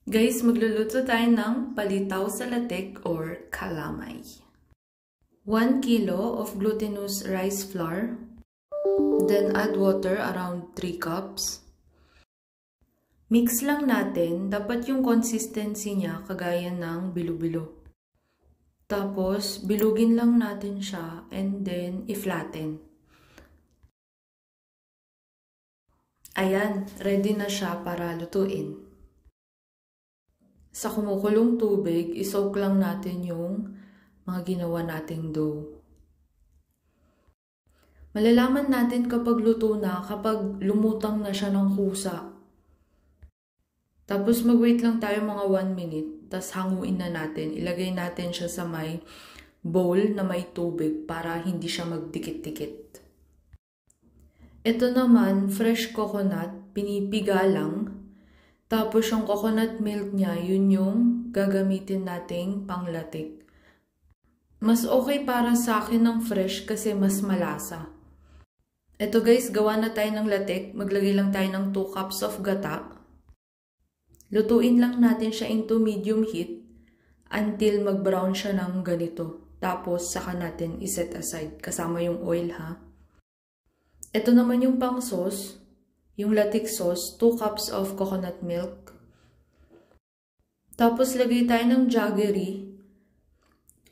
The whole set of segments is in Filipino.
Guys, magluluto tayo ng palitaw sa latik or calamay. 1 kilo of glutinous rice flour. Then add water around 3 cups. Mix lang natin. Dapat yung consistency niya kagaya ng bilo-bilo. Tapos, bilugin lang natin siya and then i-flatten. Ayan, ready na siya para lutuin. Sa kumukulong tubig, isoak lang natin yung mga ginawa nating dough. Malalaman natin kapag luto na, kapag lumutang na siya ng kusa. Tapos mag-wait lang tayo mga 1 minute, tas hanguin na natin. Ilagay natin siya sa may bowl na may tubig para hindi siya magdikit-dikit. Ito naman, fresh coconut, pinipiga lang. Tapos yung coconut milk niya, yun yung gagamitin nating panglatik. Mas okay para sa akin ng fresh kasi mas malasa. Ito guys, gawa na tayo ng latik. Maglagay lang tayo ng 2 cups of gata. Lutuin lang natin siya into medium heat until mag-brown siya ng ganito. Tapos saka natin iset aside kasama yung oil ha. Ito naman yung pang sauce. Yung latik sauce, 2 cups of coconut milk. Tapos lagay tayo ng jaggery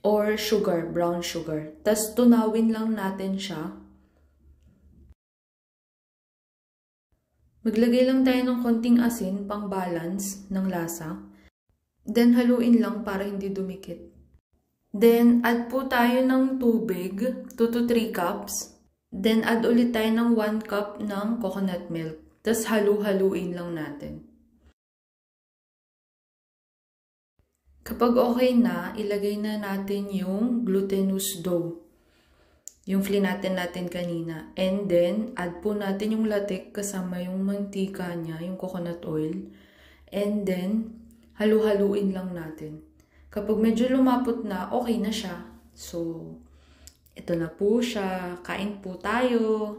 or sugar, brown sugar. Tapos tunawin lang natin siya. Maglagay lang tayo ng konting asin pang balance ng lasa. Then haluin lang para hindi dumikit. Then add po tayo ng tubig, 2 to 3 cups. Then add ulit tayo ng 1 cup ng coconut milk. Tapos halu-haluin lang natin. Kapag okay na, ilagay na natin yung glutinous dough. Yung flinaten natin kanina. And then, add po natin yung latik kasama yung mantika niya, yung coconut oil. And then, halu-haluin lang natin. Kapag medyo lumapot na, okay na siya. So, ito na po siya. Kain po tayo.